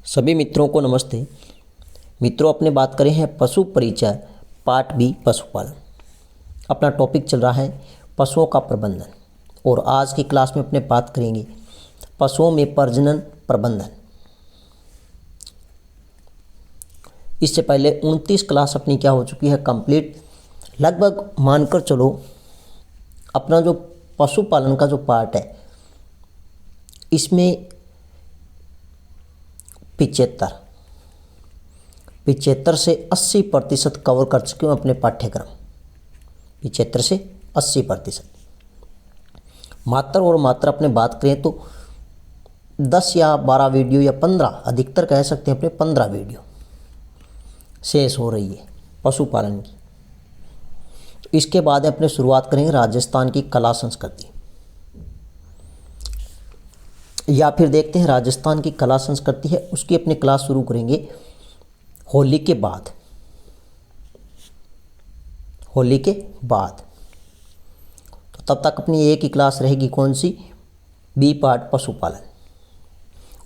सभी मित्रों को नमस्ते। मित्रों, अपने बात करें हैं पशु परिचय पार्ट बी पशुपालन। अपना टॉपिक चल रहा है पशुओं का प्रबंधन और आज की क्लास में अपने बात करेंगे पशुओं में प्रजनन प्रबंधन। इससे पहले 29 क्लास अपनी क्या हो चुकी है कंप्लीट। लगभग मानकर चलो अपना जो पशुपालन का जो पार्ट है इसमें 75 से 80% कवर कर चुके हूँ अपने पाठ्यक्रम। 75 से 80% मात्र और मात्र अपने बात करें तो 10 या 12 वीडियो या 15 अधिकतर कह सकते हैं अपने 15 वीडियो शेष हो रही है पशुपालन की। तो इसके बाद अपने शुरुआत करेंगे राजस्थान की कला संस्कृति, या फिर देखते हैं राजस्थान की कला संस्कृति है उसकी अपनी क्लास शुरू करेंगे होली के बाद। तो तब तक अपनी एक ही क्लास रहेगी, कौन सी? बी पार्ट पशुपालन।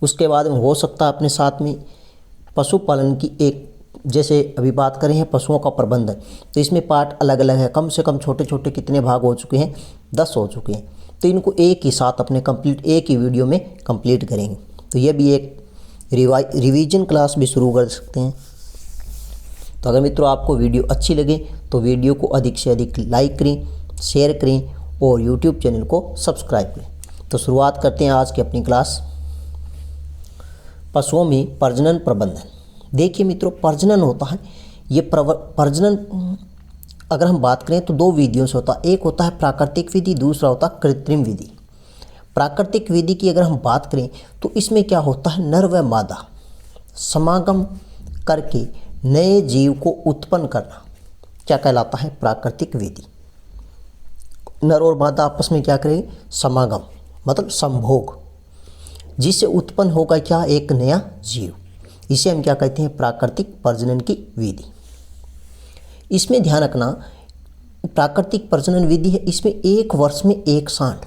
उसके बाद में हो सकता है अपने साथ में पशुपालन की एक, जैसे अभी बात करें हैं पशुओं का प्रबंधन, तो इसमें पार्ट अलग अलग है। कम से कम छोटे छोटे कितने भाग हो चुके हैं? 10 हो चुके हैं। तो इनको एक ही साथ अपने कंप्लीट एक ही वीडियो में कंप्लीट करेंगे। तो ये भी एक रिवीजन क्लास भी शुरू कर सकते हैं। तो अगर मित्रों आपको वीडियो अच्छी लगे तो वीडियो को अधिक से अधिक लाइक करें, शेयर करें और यूट्यूब चैनल को सब्सक्राइब करें। तो शुरुआत करते हैं आज की अपनी क्लास पशुओं में प्रजनन प्रबंधन। देखिए मित्रों, प्रजनन होता है ये प्रजनन अगर हम बात करें तो 2 विधियों से होता है। एक होता है प्राकृतिक विधि, दूसरा होता है कृत्रिम विधि। प्राकृतिक विधि की अगर हम बात करें तो इसमें क्या होता है, नर व मादा समागम करके नए जीव को उत्पन्न करना क्या कहलाता है? प्राकृतिक विधि। नर और मादा आपस में क्या करेंगे? समागम मतलब संभोग, जिससे उत्पन्न होगा क्या? एक नया जीव। इसे हम क्या कहते हैं? प्राकृतिक प्रजनन की विधि। इसमें ध्यान रखना, प्राकृतिक प्रजनन विधि है, इसमें 1 वर्ष में 1 सांड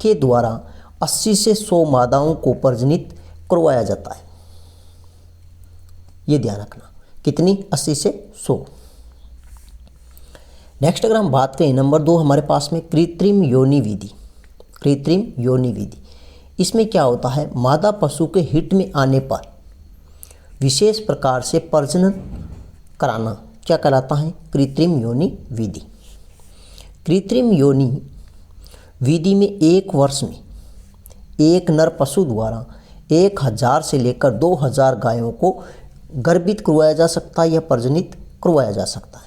के द्वारा 80 से 100 मादाओं को प्रजनित करवाया जाता है। ये ध्यान रखना, कितनी? 80 से 100। नेक्स्ट अगर हम बात करें नंबर 2 हमारे पास में कृत्रिम योनि विधि। कृत्रिम योनि विधि, इसमें क्या होता है? मादा पशु के हिट में आने पर विशेष प्रकार से प्रजनन कराना क्या कहलाता है? कृत्रिम योनि विधि। कृत्रिम योनि विधि में 1 वर्ष में एक नर पशु द्वारा 1000 से लेकर 2000 गायों को गर्भित करवाया जा सकता है या प्रजनित करवाया जा सकता है।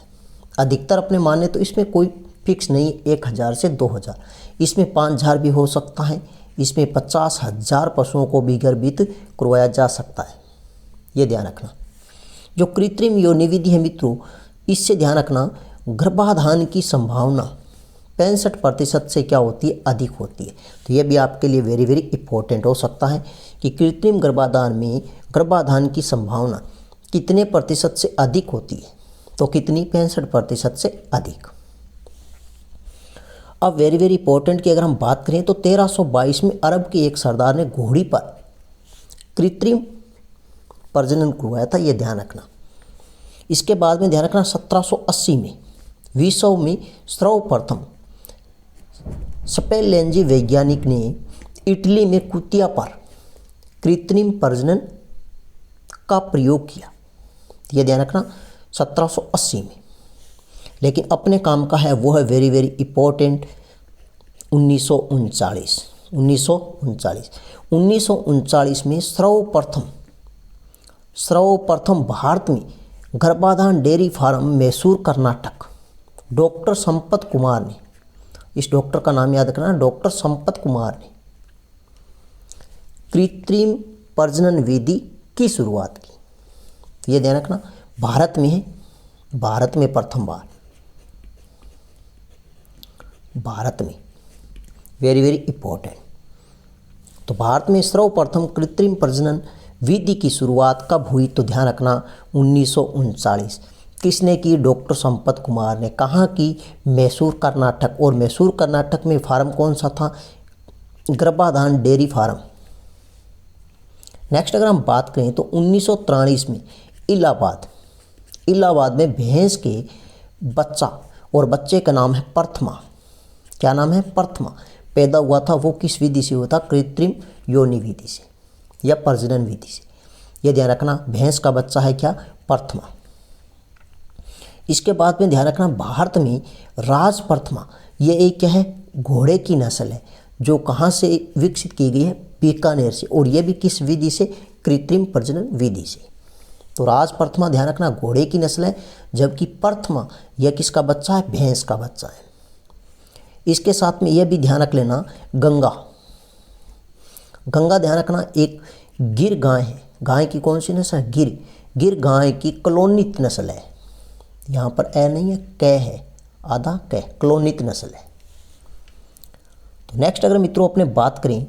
अधिकतर अपने माने तो इसमें कोई फिक्स नहीं, 1000 से 2000, इसमें 5000 भी हो सकता है, इसमें 50,000 पशुओं को भी गर्भित करवाया जा सकता है। ये ध्यान रखना। जो कृत्रिम योनि विधि है मित्रों, इससे ध्यान रखना गर्भाधान की संभावना 65% से क्या होती है? अधिक होती है। तो ये भी आपके लिए वेरी वेरी इंपॉर्टेंट हो सकता है कि कृत्रिम गर्भाधान में गर्भाधान की संभावना कितने प्रतिशत से अधिक होती है? तो कितनी? 65% से अधिक। अब वेरी वेरी इंपॉर्टेंट की अगर हम बात करें तो 1322 में अरब के एक सरदार ने घोड़ी पर कृत्रिम प्रजनन करवाया था, ये ध्यान रखना। इसके बाद में ध्यान रखना 1780 में विश्व में सर्वप्रथम स्पेलेंजी वैज्ञानिक ने इटली में कुतिया पर कृत्रिम प्रजनन का प्रयोग किया। यह ध्यान रखना 1780 में। लेकिन अपने काम का है वो है वेरी वेरी इंपॉर्टेंट 1939 में सर्वप्रथम भारत में गर्भाधान dairy farm Mysore Karnataka doctor Sampath Kumar ने, इस डॉक्टर का नाम याद रखना, डॉक्टर संपत कुमार ने कृत्रिम प्रजनन विधि की शुरुआत की। तो ये ध्यान रखना भारत में है, भारत में प्रथम बार, भारत में वेरी वेरी इंपॉर्टेंट। तो भारत में सर्वप्रथम कृत्रिम प्रजनन विधि की शुरुआत कब हुई? तो ध्यान रखना 1939। किसने की? डॉक्टर संपत कुमार ने। कहाँ की? मैसूर कर्नाटक। और मैसूर कर्नाटक में फार्म कौन सा था? गर्भाधान डेयरी फार्म। नेक्स्ट अगर हम बात करें तो 1943 में इलाहाबाद में भैंस के बच्चा और बच्चे का नाम है प्रथमा, क्या नाम है, प्रथमा, पैदा हुआ था। वो किस विधि से हुआ था, कृत्रिम योनि विधि से या प्रजनन विधि से। ये ध्यान रखना, भैंस का बच्चा है क्या, प्रथमा। इसके बाद में ध्यान रखना, भारत में राज प्रथमा ये एक क्या है, घोड़े की नस्ल है, जो कहाँ से विकसित की गई है, बीकानेर से, और ये भी किस विधि से, कृत्रिम प्रजनन विधि से। तो राज प्रथमा ध्यान रखना घोड़े की नस्ल है, जबकि प्रथमा यह किसका बच्चा है, भैंस का बच्चा है। इसके साथ में यह भी ध्यान रख लेना, गंगा ध्यान रखना एक गिर गाय है। गाय की कौन सी नस्ल है, गिर गाय की क्लोनित नस्ल है। यहाँ पर ए नहीं है, कै है, आधा कै, क्लोनित नस्ल है। तो नेक्स्ट अगर मित्रों अपने बात करें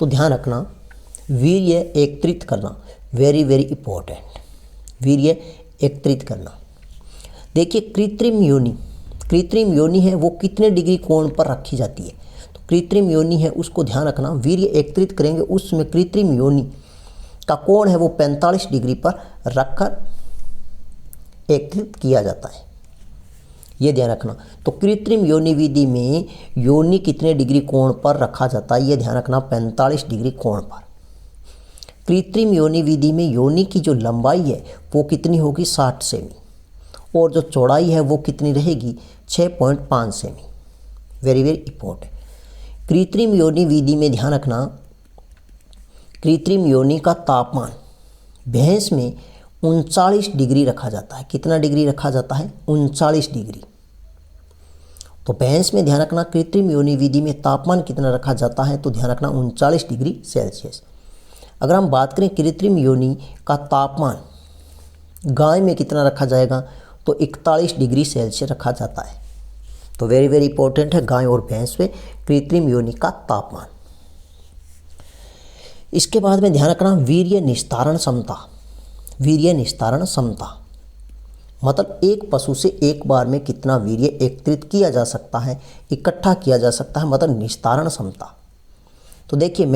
तो ध्यान रखना, वीर्य एकत्रित करना, वेरी वेरी इंपॉर्टेंट, वीर्य एकत्रित करना। देखिए कृत्रिम योनि है वो कितने डिग्री कोण पर रखी जाती है, तो कृत्रिम योनि है उसको ध्यान रखना, वीर्य एकत्रित करेंगे उसमें कृत्रिम योनि का कोण है वो 45 डिग्री पर रखकर एकत्रित किया जाता है, ये ध्यान रखना। तो कृत्रिम योनि विधि में योनि कितने डिग्री कोण पर रखा जाता है, ये ध्यान रखना, 45 डिग्री कोण पर। कृत्रिम योनि विधि में योनि की जो लंबाई है वो कितनी होगी, 60 सेमी, और जो चौड़ाई है वो कितनी रहेगी, 6.5 सेमी, वेरी वेरी इंपॉर्टेंट। कृत्रिम योनि विधि में ध्यान रखना, कृत्रिम योनि का तापमान भैंस में 39 डिग्री रखा जाता है। कितना डिग्री रखा जाता है, 39 डिग्री। तो भैंस में ध्यान रखना कृत्रिम योनि विधि में तापमान कितना रखा जाता है, तो ध्यान रखना 39 डिग्री सेल्सियस। अगर हम बात करें कृत्रिम योनि का तापमान गाय में कितना रखा जाएगा, तो 41 डिग्री सेल्सियस रखा जाता है। तो वेरी वेरी इंपॉर्टेंट है गाय और भैंस में कृत्रिम योनि का तापमान। इसके बाद में ध्यान रखना वीर्य निस्तारण क्षमता, मतलब एक पशु से एक बार में कितना वीर्य एकत्रित किया जा सकता है, इकट्ठा किया जा सकता है, मतलब निस्तारण क्षमता। तो देखिए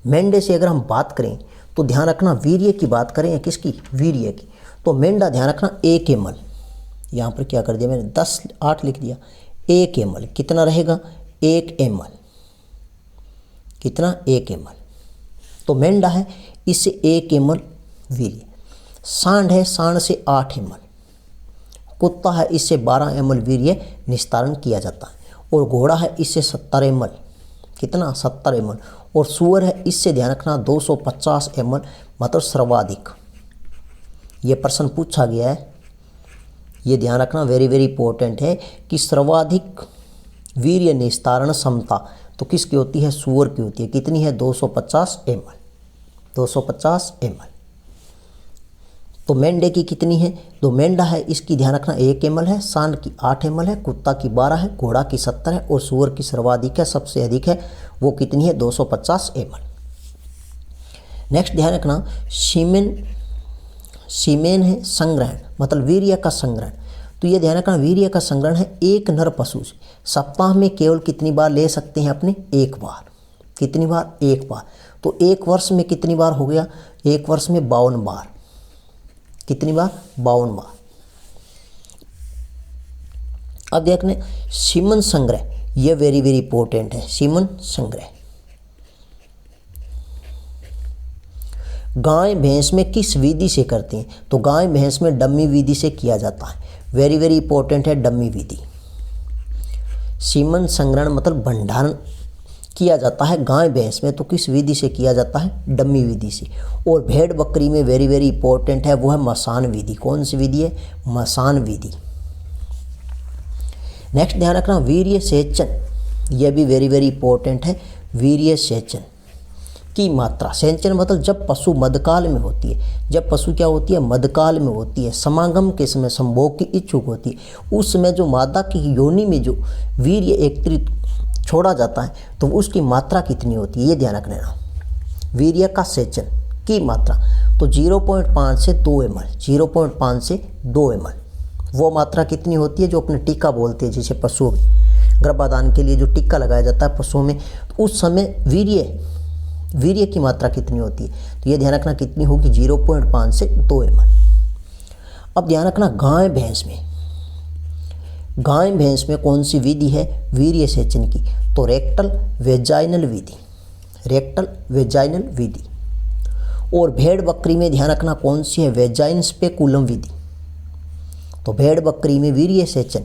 मेंढे से अगर हम बात करें तो ध्यान रखना वीर्य की बात करें या किसकी, वीर्य की, तो मेंढा ध्यान रखना 1 ml, यहाँ पर क्या कर दिया मैंने 10-8 लिख दिया, 1 ml कितना रहेगा, 1 ml, कितना 1 ml। तो मेंढा है इससे 1 ml वीर्य, सांड है सांड से 8 ml, कुत्ता है इससे 12 ml वीर्य निस्तारण किया जाता है, और घोड़ा है इससे 70 ml, कितना 70 ml, और सूअर है इससे ध्यान रखना 250 ml, मतलब सर्वाधिक। ये प्रश्न पूछा गया है, ये ध्यान रखना वेरी वेरी इंपॉर्टेंट है कि सर्वाधिक वीर्य निस्तारण क्षमता तो किसकी होती है, सूअर की होती है। कितनी है, 250 ml, 250 ml। तो मेंढे की कितनी है, तो मेंढा है इसकी ध्यान रखना 1 ml है, सांड की 8 ml है, कुत्ता की 12 है, घोड़ा की 70 है, और सूअर की सर्वाधिक है, सबसे अधिक है, वो कितनी है, 250 ml। नेक्स्ट ध्यान रखना सीमेन है संग्रहण, मतलब वीर्य का संग्रहण। तो ये ध्यान रखना वीर्य का संग्रहण है एक नर पशु से सप्ताह में केवल कितनी बार ले सकते हैं अपने, 1 बार। कितनी बार, 1 बार। तो 1 वर्ष में कितनी बार हो गया, 1 वर्ष में 52 बार। कितनी बार, 52 बार। अब देखने सीमन संग्रह, यह वेरी वेरी इंपॉर्टेंट है, सीमन संग्रह। गाय भैंस में किस विधि से करते हैं, तो गाय भैंस में डमी विधि से किया जाता है, वेरी वेरी इंपॉर्टेंट है डमी विधि। सीमन संग्रहण मतलब भंडारण किया जाता है गाय भैंस में, तो किस विधि से किया जाता है, डमी विधि से। और भेड़ बकरी में वेरी वेरी इंपॉर्टेंट है, वो है मसान विधि। कौन सी विधि है, मसान विधि। नेक्स्ट ध्यान रखना वीर्य सेचन, यह भी वेरी वेरी इंपॉर्टेंट है, वीर्य सेचन की मात्रा। सेचन मतलब जब पशु मध्यकाल में होती है, जब पशु क्या होती है, मध्यकाल में होती है, समागम के समय संभोग की इच्छुक होती है, उस समय जो मादा की योनि में जो वीर्य एकत्रित छोड़ा जाता है तो उसकी मात्रा कितनी होती है, ये ध्यान रखना। वीर्य का सेचन की मात्रा तो 0.5 से 2 ml, 0.5 से 2 ml वो मात्रा कितनी होती है, जो अपने टीका बोलते हैं, जैसे पशुओं में गर्भाधान के लिए जो टीका लगाया जाता है पशुओं में, तो उस समय वीर्य वीर्य की मात्रा कितनी होती है, तो ये ध्यान रखना कितनी होगी, 0.5 से 2 ml। अब ध्यान रखना गाय भैंस में कौन सी विधि है वीर्य सेचन की, तो रेक्टल वेजाइनल विधि। और भेड़ बकरी में ध्यान रखना कौन सी है, वेजाइन स्पेकुलम विधि। तो भेड़ बकरी में वीर्य सेचन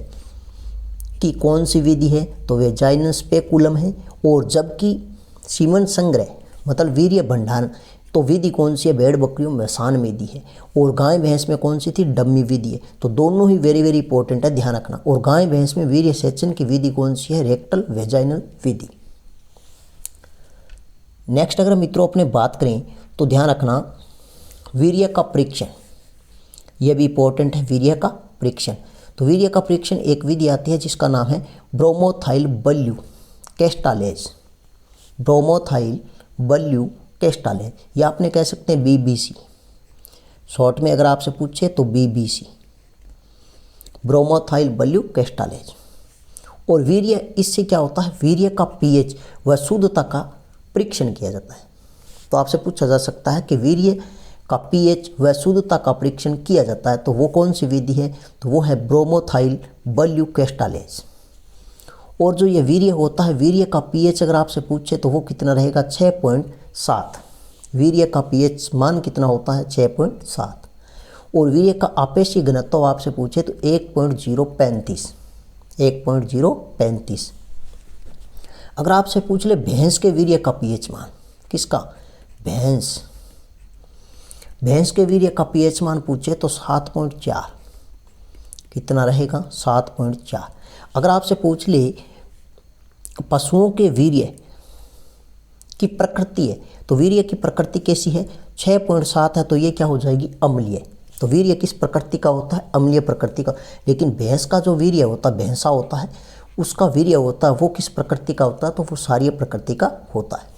की कौन सी विधि है, तो वेजाइनल स्पेकुलम है। और जबकि सीमन संग्रह मतलब वीर्य भंडारण तो विधि कौन सी है, भेड़ बकरियों में सान विधि है। और गाय भैंस में कौन सी थी, डम्मी विधि है। तो दोनों ही वेरी वेरी इंपॉर्टेंट है, ध्यान रखना। और गाय भैंस में वीर्य सेचन की विधि कौन सी है, रेक्टल वेजाइनल विधि। नेक्स्ट अगर मित्रों अपने बात करें तो ध्यान रखना वीर्य का परीक्षण, यह भी इंपॉर्टेंट है, वीर्य का परीक्षण। तो वीर्य का परीक्षण एक विधि आती है जिसका नाम है ब्रोमोथाइल बल्यू कैस्टालेज, या आपने कह सकते हैं BBC, शॉर्ट में अगर आपसे पूछे तो BBC, ब्रोमोथाइल बल्यू कैस्टालेज। और वीर्य इससे क्या होता है, वीर्य का pH व शुद्धता का परीक्षण किया जाता है। तो आपसे पूछा जा सकता है कि वीर्य का pH व शुद्धता का परीक्षण किया जाता है, तो वो कौन सी विधि है, तो वो है ब्रोमोथाइल बल्यू कैस्टालेज। और जो ये वीर्य होता है, वीर्य का pH अगर आपसे पूछे तो वो कितना रहेगा, 6.7। वीर्य का pH मान कितना होता है, 6.7। और वीर्य का आपेक्षिक घनत्व आपसे पूछे तो 1.035। अगर आपसे पूछ ले भैंस के वीर्य का pH मान, किसका, भैंस के वीर्य का pH मान पूछे तो 7.4, कितना रहेगा, 7.4। अगर आपसे पूछ ले पशुओं के वीर्य की प्रकृति है, तो वीर्य की प्रकृति कैसी है, 6.7 है, तो ये क्या हो जाएगी, अम्लीय। तो वीर्य किस प्रकृति का होता है, अम्लीय प्रकृति का। लेकिन भैंस का जो वीर्य होता है, भैंसा होता है, उसका वीर्य होता है वो किस प्रकृति का होता है, तो वो क्षारीय प्रकृति का होता है।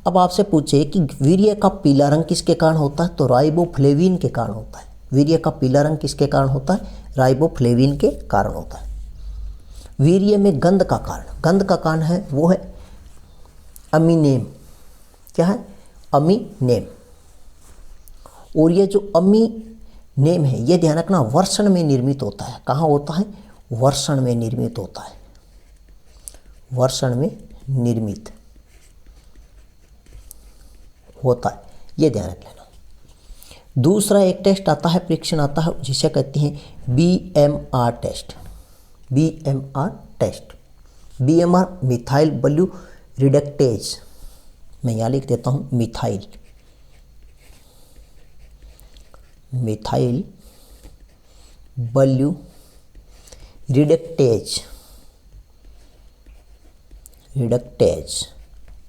अब आपसे पूछे कि वीर्य का पीला रंग किसके कारण होता है, तो राइबोफ्लेविन के कारण होता है। वीर्य का पीला रंग किसके कारण होता है, राइबोफ्लेविन के कारण होता है। वीर्य में गंध का कारण है वो है अमीनेम, क्या है, अमीनेम। और ये जो अमीनेम है ये ध्यान रखना वर्षण में निर्मित होता है। कहाँ होता है, वर्षण में निर्मित होता है, वर्षण में निर्मित होता है, ये ध्यान रख लेना। दूसरा एक टेस्ट आता है, परीक्षण आता है, जिसे कहते हैं BMR test. BMR methyl blue reductase, मैं यहाँ लिख देता हूँ मिथाइल बल्यू रिडक्टेज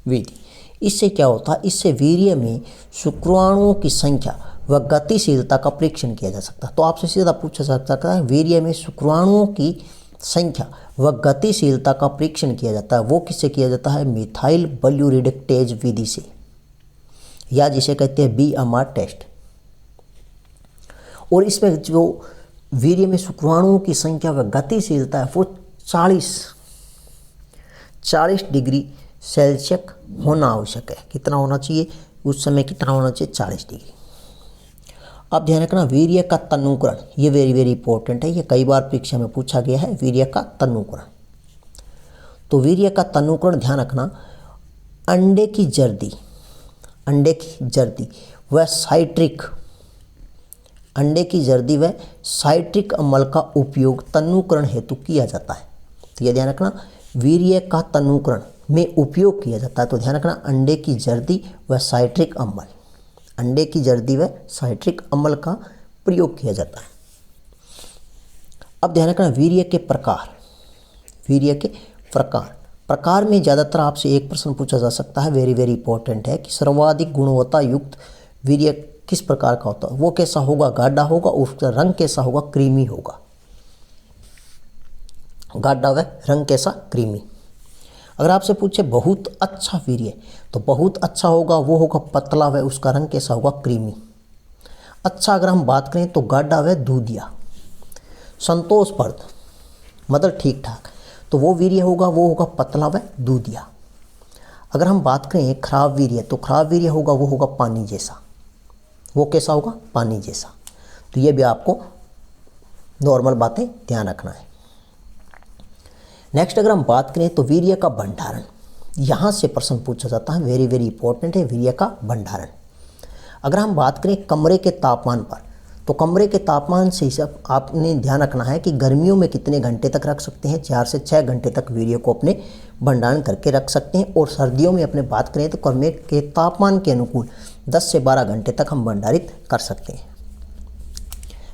विधि। इससे क्या होता है, इससे वीर्य में शुक्राणुओं की संख्या व गतिशीलता का परीक्षण किया जा सकता है। तो आपसे सीधा पूछा जा सकता है वीर्य में शुक्राणुओं की संख्या व गतिशीलता का परीक्षण किया जाता है, वो किससे किया जाता है, मिथाइल बल्यू रिडक्टेज विधि से, या जिसे कहते हैं BMR टेस्ट। और इसमें जो वीर्य में शुक्राणुओं की संख्या व गतिशीलता है वो 40 डिग्री सेल्सियस होना आवश्यक है। कितना होना चाहिए, उस समय कितना होना चाहिए, 40 डिग्री। अब ध्यान रखना वीर्य का तनुकरण, ये वेरी वेरी इंपॉर्टेंट है, ये कई बार परीक्षा में पूछा गया है, वीर्य का तनुकरण। तो वीर्य का तनुकरण ध्यान रखना अंडे की जर्दी व साइट्रिक अम्ल का उपयोग तनुकरण हेतु किया जाता है। तो ये ध्यान रखना वीर्य का तनुकरण में उपयोग किया जाता है। तो ध्यान रखना अंडे की जर्दी व साइट्रिक अम्ल का प्रयोग किया जाता है। अब ध्यान रखना वीर्य के प्रकार में ज़्यादातर आपसे एक प्रश्न पूछा जा सकता है, वेरी वेरी इंपॉर्टेंट है, कि सर्वाधिक गुणवत्ता युक्त वीर्य किस प्रकार का होता है, वो कैसा होगा, गाढ़ा होगा, उसका रंग कैसा होगा, क्रीमी होगा, गाढ़ा व रंग कैसा, क्रीमी। अगर आपसे पूछे बहुत अच्छा वीर्य, तो बहुत अच्छा होगा वो होगा पतला व उसका रंग कैसा होगा, क्रीमी। अच्छा अगर हम बात करें तो गाढ़ा व दूधिया। संतोषप्रद मतलब ठीक ठाक, तो वो वीर्य होगा वो होगा पतला व दूधिया। अगर हम बात करें खराब वीर्य, तो खराब वीर्य होगा वो होगा पानी जैसा। वो कैसा होगा? पानी जैसा। तो ये भी आपको नॉर्मल बातें ध्यान रखना है। नेक्स्ट अगर हम बात करें तो वीर्य का भंडारण, यहाँ से प्रश्न पूछा जाता है, वेरी वेरी इंपॉर्टेंट है वीर्य का भंडारण। अगर हम बात करें कमरे के तापमान पर, तो कमरे के तापमान से सब आपने ध्यान रखना है कि गर्मियों में कितने घंटे तक रख सकते हैं, 4 से 6 घंटे तक वीर्य को अपने भंडारण करके रख सकते हैं। और सर्दियों में अपने बात करें तो कमरे के तापमान के अनुकूल 10 से 12 घंटे तक हम भंडारित कर सकते हैं।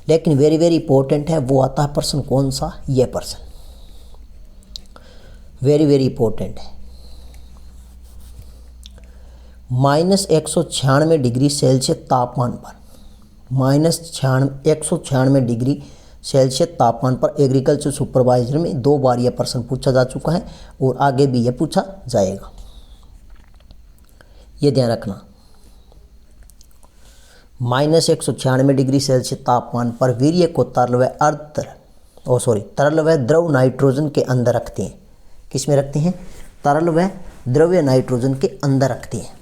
लेकिन वेरी वेरी इंपॉर्टेंट है, वो आता है प्रश्न कौन सा? ये प्रश्न वेरी वेरी इंपॉर्टेंट है। -196 डिग्री सेल्सियस तापमान पर, -196 डिग्री सेल्सियस तापमान पर एग्रीकल्चर सुपरवाइजर में 2 बार यह प्रश्न पूछा जा चुका है और आगे भी यह पूछा जाएगा, ये ध्यान रखना। -196 डिग्री सेल्सियस तापमान पर वीर्य को तरल व द्रव नाइट्रोजन के अंदर रखते हैं। किस में रखते हैं? तरल व द्रव्य नाइट्रोजन के अंदर रखते हैं।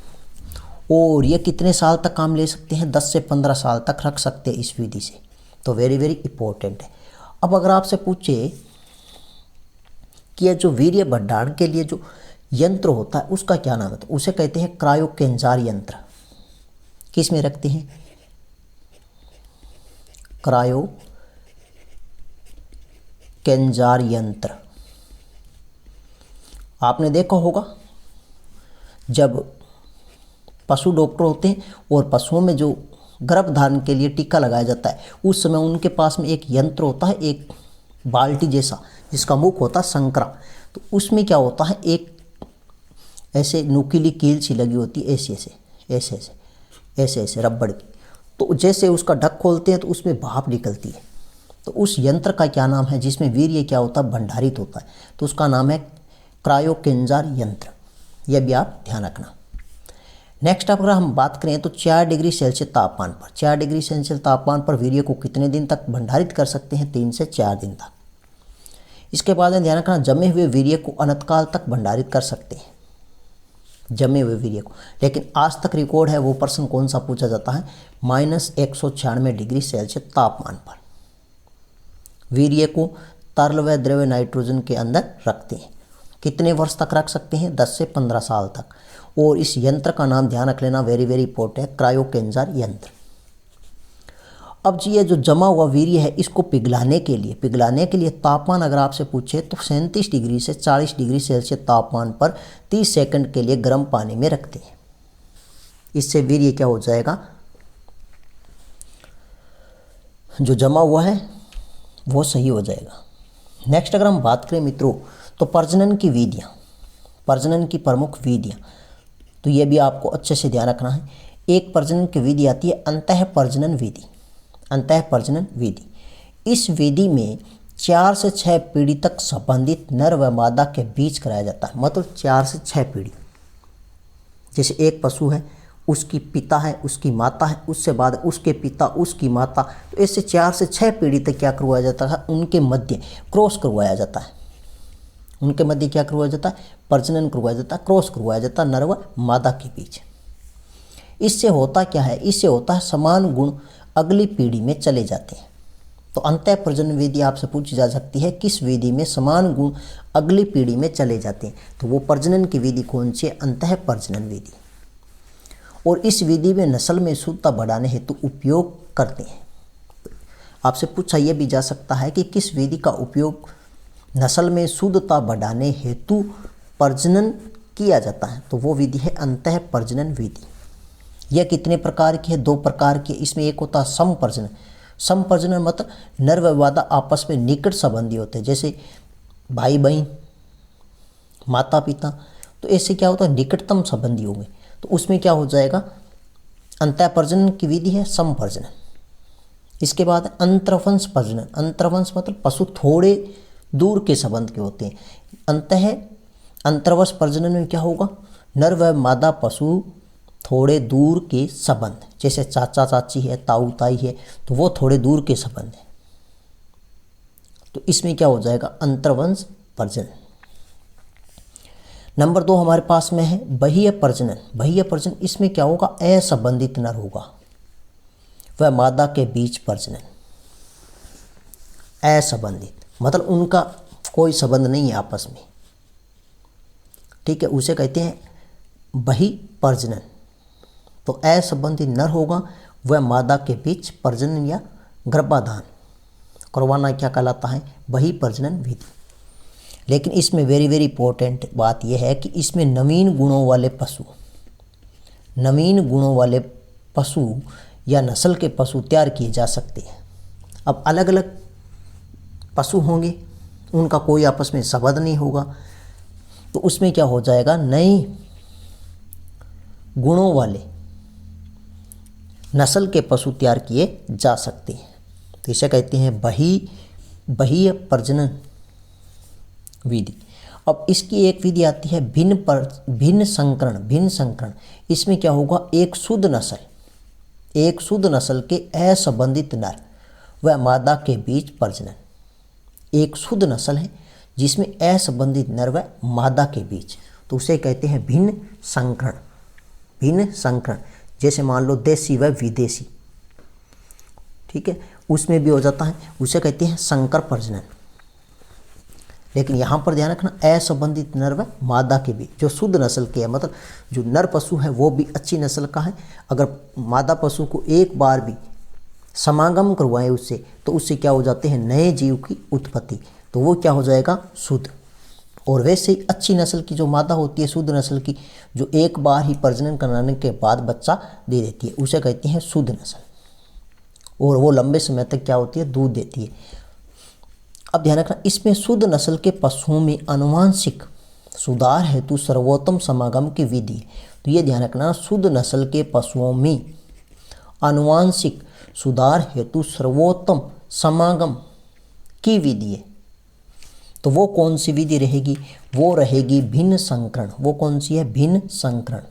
और ये कितने साल तक काम ले सकते हैं? 10 से 15 साल तक रख सकते हैं इस विधि से। तो वेरी वेरी इंपॉर्टेंट है। अब अगर आपसे पूछे कि यह जो वीर्य भंडारण के लिए जो यंत्र होता है उसका क्या नाम है, तो उसे कहते हैं क्रायोकेंजार यंत्र। किस में रखते हैं? क्रायोकेंजार यंत्र। आपने देखा होगा जब पशु डॉक्टर होते हैं और पशुओं में जो गर्भधारण के लिए टीका लगाया जाता है, उस समय उनके पास में एक यंत्र होता है, एक बाल्टी जैसा, जिसका मुख होता है संकरा। तो उसमें क्या होता है, एक ऐसे नुकीली कील सी लगी होती है, ऐसे रबड़ की। तो जैसे उसका ढक खोलते हैं तो उसमें भाप निकलती है। तो उस यंत्र का क्या नाम है जिसमें वीर्य क्या होता है? भंडारित होता है। तो उसका नाम है क्रायोकेंजार यंत्र। यह भी आप ध्यान रखना। नेक्स्ट अगर हम बात करें तो 4 डिग्री सेल्सियस तापमान पर, 4 डिग्री सेल्सियस तापमान पर वीर्य को कितने दिन तक भंडारित कर सकते हैं? 3 से 4 दिन तक। इसके बाद में ध्यान रखना, जमे हुए वीर्य को अनंतकाल तक भंडारित कर सकते हैं, जमे हुए वीर्य को। लेकिन आज तक रिकॉर्ड है वो प्रश्न कौन सा पूछा जाता है? -196 डिग्री सेल्सियस तापमान पर वीर्य को तरल व द्रव्य नाइट्रोजन के अंदर रखते हैं। कितने वर्ष तक रख सकते हैं? 10 से 15 साल तक। और इस यंत्र का नाम ध्यान रख लेना, वेरी वेरी इंपॉर्टेंट है, क्रायोकेंजार यंत्र। अब जी ये जो जमा हुआ वीर्य है इसको पिघलाने के लिए तापमान अगर आपसे पूछे तो 37 डिग्री से 40 डिग्री सेल्सियस तापमान पर 30 सेकंड के लिए गर्म पानी में रखते हैं। इससे वीर्य क्या हो जाएगा? जो जमा हुआ है वो सही हो जाएगा। नेक्स्ट अगर हम बात करें मित्रों तो प्रजनन की विधियाँ, प्रजनन की प्रमुख विधियाँ, तो ये भी आपको अच्छे से ध्यान रखना है। एक प्रजनन की विधि आती है अंतः प्रजनन विधि। अंतः प्रजनन विधि, इस विधि में 4 से 6 पीढ़ी तक संबंधित नर व मादा के बीच कराया जाता है। मतलब 4 से 6 पीढ़ी, जैसे एक पशु है, उसकी पिता है, उसकी माता है, उससे बाद उसके पिता, उसकी माता, तो ऐसे 4 से 6 पीढ़ी तक क्या करवाया जाता है? उनके मध्य क्रॉस करवाया जाता है। उनके मध्य क्या करवाया जाता है? प्रजनन करवाया जाता है, क्रॉस करवाया जाता है नर व मादा के बीच। इससे होता क्या है? इससे होता है समान गुण अगली पीढ़ी में चले जाते हैं। तो अंतः प्रजनन विधि आपसे पूछी जा सकती है, किस विधि में समान गुण अगली पीढ़ी में चले जाते हैं? तो वो प्रजनन की विधि कौन सी है? अंतः प्रजनन विधि। और इस विधि में नस्ल में शुद्धता बढ़ाने हेतु उपयोग करते हैं। आपसे पूछा यह भी जा सकता है कि किस विधि का उपयोग नस्ल में शुद्धता बढ़ाने हेतु प्रजनन किया जाता है? तो वो विधि है अंतः प्रजनन विधि। यह कितने प्रकार की है? 2 प्रकार की। इसमें एक होता है समप्रजनन। समप्रजनन मतलब नर व मादा आपस में निकट संबंधी होते हैं, जैसे भाई बहन, माता पिता, तो ऐसे क्या होता है? निकटतम संबंधी होंगे। तो उसमें क्या हो जाएगा? अंतः प्रजनन की विधि है समप्रजनन। इसके बाद अंतर्वंश प्रजनन। अंतर्वंश मतलब पशु थोड़े दूर के संबंध के होते हैं। अंतर्वंश प्रजनन में क्या होगा? नर व मादा पशु थोड़े दूर के संबंध, जैसे चाचा चाची है, ताऊ ताई है, तो वो थोड़े दूर के संबंध है। तो इसमें क्या हो जाएगा? अंतर्वंश प्रजनन। नंबर 2 हमारे पास में है बहीय प्रजनन। बहीय प्रजनन, इसमें क्या होगा, असंबंधित नर होगा वह मादा के बीच प्रजनन। असंबंधित मतलब उनका कोई संबंध नहीं है आपस में, ठीक है, उसे कहते हैं बही प्रजनन। तो असंबंधित नर होगा वह मादा के बीच प्रजनन या गर्भाधान करवाना क्या कहलाता है, बही प्रजनन विधि। लेकिन इसमें वेरी वेरी इंपॉर्टेंट बात यह है कि इसमें नवीन गुणों वाले पशु या नस्ल के पशु तैयार किए जा सकते हैं। अब अलग अलग पशु होंगे, उनका कोई आपस में संबंध नहीं होगा, तो उसमें क्या हो जाएगा, नए गुणों वाले नस्ल के पशु तैयार किए जा सकते हैं। तो इसे कहते हैं बहीय प्रजनन विधि। अब इसकी एक विधि आती है भिन्न संकरण। इसमें क्या होगा, एक शुद्ध नस्ल के असंबंधित नर व मादा के बीच प्रजनन। एक शुद्ध नस्ल है जिसमें असंबंधित नर व मादा के बीच, तो उसे कहते हैं भिन्न संकरण। जैसे मान लो देसी व विदेशी, ठीक है, उसमें भी हो जाता है, उसे कहते हैं संकर प्रजनन। लेकिन यहाँ पर ध्यान रखना, असंबंधित नर व मादा के बीच, जो शुद्ध नस्ल के है, मतलब जो नर पशु है वो भी अच्छी नस्ल का है, अगर मादा पशु को एक बार भी समागम करवाएं उससे, तो उससे क्या हो जाते हैं, नए जीव की उत्पत्ति, तो वो क्या हो जाएगा, शुद्ध। और वैसे ही अच्छी नस्ल की जो मादा होती है, शुद्ध नस्ल की, जो एक बार ही प्रजनन कराने के बाद बच्चा दे देती है, उसे कहते हैं शुद्ध नस्ल, और वो लंबे समय तक क्या होती है, दूध देती है। अब ध्यान रखना, इसमें शुद्ध नस्ल के पशुओं में आनुवांशिक सुधार हेतु सर्वोत्तम समागम की विधि है। तो ये ध्यान रखना, शुद्ध नस्ल के पशुओं में आनुवांशिक सुधार हेतु सर्वोत्तम समागम की विधि है। तो वो कौन सी विधि रहेगी, वो रहेगी भिन्न संकरण। वो कौन सी है, भिन्न संकरण,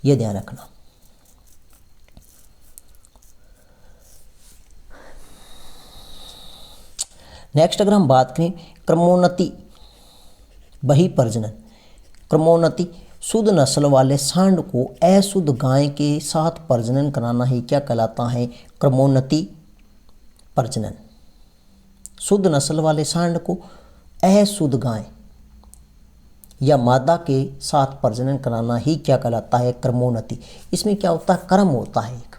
ये ध्यान रखना। नेक्स्ट अगर हम बात करें क्रमोन्नति बही प्रजनन। क्रमोन्नति, शुद्ध नस्ल वाले सांड को अशुद्ध गाय के साथ प्रजनन कराना ही क्या कहलाता है, क्रमोन्नति प्रजनन। शुद्ध नस्ल वाले सांड को अशुद्ध गाय या मादा के साथ प्रजनन कराना ही क्या कहलाता है, क्रमोन्नति। इसमें क्या होता है, क्रम होता है एक,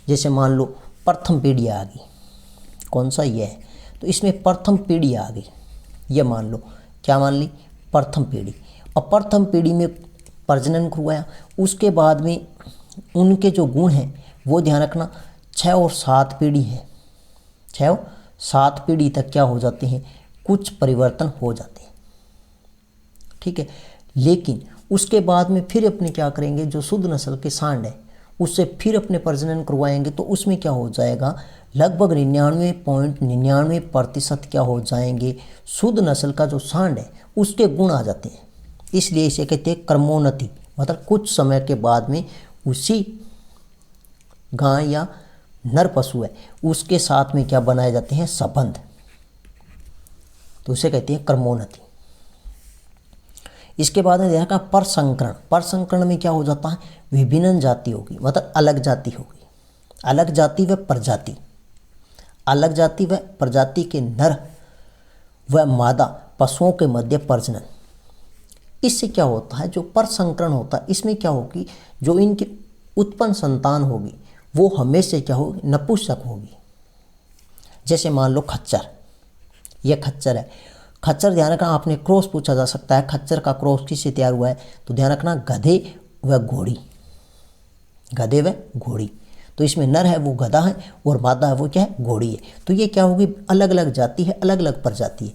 जैसे मान लो प्रथम पीढ़ी आ गई, कौन सा ये है, तो इसमें प्रथम पीढ़ी आ गई, ये मान लो, क्या मान ली, प्रथम पीढ़ी। और प्रथम पीढ़ी में प्रजनन करवाया, उसके बाद में उनके जो गुण हैं वो ध्यान रखना 6 और 7 पीढ़ी है, 6 और 7 पीढ़ी तक क्या हो जाते हैं, कुछ परिवर्तन हो जाते हैं, ठीक है। लेकिन उसके बाद में फिर अपने क्या करेंगे, जो शुद्ध नस्ल के सांड है उससे फिर अपने प्रजनन करवाएंगे, तो उसमें क्या हो जाएगा, लगभग 99.99% क्या हो जाएंगे, शुद्ध नस्ल का जो सांड है उसके गुण आ जाते हैं। इसलिए इसे कहते हैं क्रमोन्नति, मतलब कुछ समय के बाद में उसी गाय या नर पशु है उसके साथ में क्या बनाए जाते हैं, संबंध, तो उसे कहते हैं क्रमोन्नति। इसके बाद में देखा परसंकरण। परसंकरण में क्या हो जाता है, विभिन्न जाति होगी, मतलब अलग जाति होगी, अलग जाति व प्रजाति, अलग जाति व प्रजाति के नर व मादा पशुओं के मध्य प्रजनन। इससे क्या होता है, जो परसंकरण होता है, इसमें क्या होगी, जो इनकी उत्पन्न संतान होगी वो हमेशा क्या होगी, नपुंसक होगी। जैसे मान लो खच्चर, ये खच्चर है, खच्चर ध्यान रखना, आपने क्रॉस पूछा जा सकता है, खच्चर का क्रॉस किससे तैयार हुआ है, तो ध्यान रखना गधे व घोड़ी, गधे व घोड़ी। तो इसमें नर है वो गधा है और मादा है वो क्या है, घोड़ी है। तो ये क्या होगी, अलग अलग जाति है, अलग अलग प्रजाति है।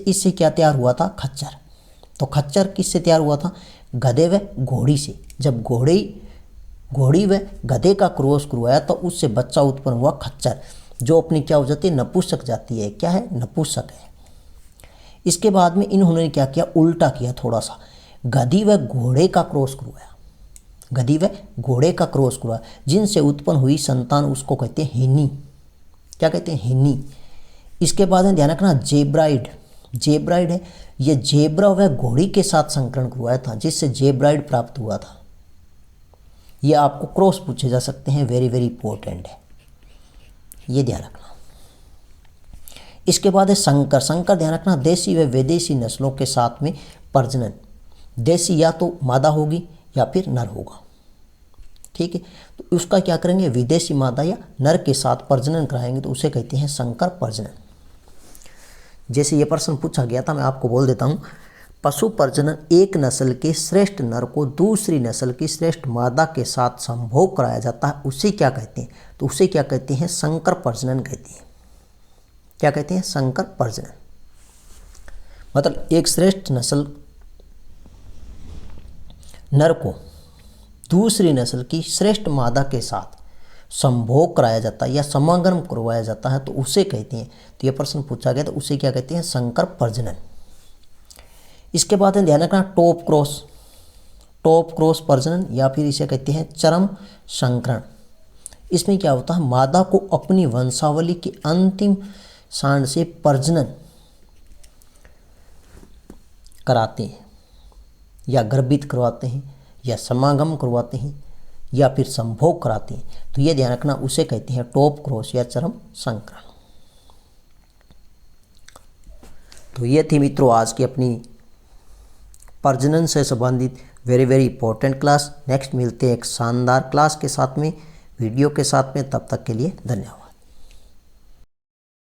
इससे क्या तैयार हुआ था, खच्चर। तो खच्चर किससे तैयार हुआ था, गधे व घोड़ी से। जब घोड़ी व गधे का क्रॉस करवाया तो उससे बच्चा उत्पन्न हुआ खच्चर, जो अपनी क्या हो जाती है, नपुंसक जाति है, क्या है, नपुंसक है। इसके बाद में इन्होंने क्या किया, उल्टा किया थोड़ा सा, गधी व घोड़े का क्रॉस करवाया, गधी व घोड़े का क्रॉस करवाया, जिनसे उत्पन्न हुई संतान उसको कहते हैं हिन्नी, क्या कहते हैं, हिन्नी। इसके बाद में ध्यान रखना जेब्राइड जेब्राइड है, ये जेब्रा व घोड़ी के साथ संकरण करवाया था जिससे जेब्राइड प्राप्त हुआ था। ये आपको क्रॉस पूछे जा सकते हैं, वेरी वेरी इंपॉर्टेंट है, ये ध्यान रखना। इसके बाद है संकर। संकर ध्यान रखना, देसी व विदेशी नस्लों के साथ में प्रजनन। देसी या तो मादा होगी या फिर नर होगा, ठीक है। तो उसका क्या करेंगे, विदेशी मादा या नर के साथ प्रजनन कराएंगे तो उसे कहते हैं संकर प्रजनन। जैसे ये प्रश्न पूछा गया था, मैं आपको बोल देता हूँ, पशु प्रजनन एक नस्ल के श्रेष्ठ नर को दूसरी नस्ल की श्रेष्ठ मादा के साथ संभोग कराया जाता है, उसे क्या कहते हैं, तो उसे क्या कहते हैं, संकर प्रजनन कहते हैं। क्या कहते हैं, संकर प्रजनन। मतलब एक श्रेष्ठ नस्ल नर को दूसरी नस्ल की श्रेष्ठ मादा के साथ संभोग कराया जाता है या समागम करवाया जाता है तो उसे कहते हैं, तो यह प्रश्न पूछा गया तो उसे क्या कहते हैं, संकर प्रजनन। इसके बाद ध्यान रखना, टॉप क्रॉस प्रजनन या फिर इसे कहते हैं चरम संकरण। इसमें क्या होता है, मादा को अपनी वंशावली के अंतिम सांड से प्रजनन कराते हैं या गर्भित करवाते हैं या समागम करवाते हैं या फिर संभोग कराते हैं, तो ये ध्यान रखना, उसे कहते हैं टॉप क्रॉस या चरम संकरण। तो ये थी मित्रों आज की अपनी प्रजनन से संबंधित very very important class. Next मिलते हैं एक शानदार क्लास के साथ में, वीडियो के साथ में, तब तक के लिए धन्यवाद।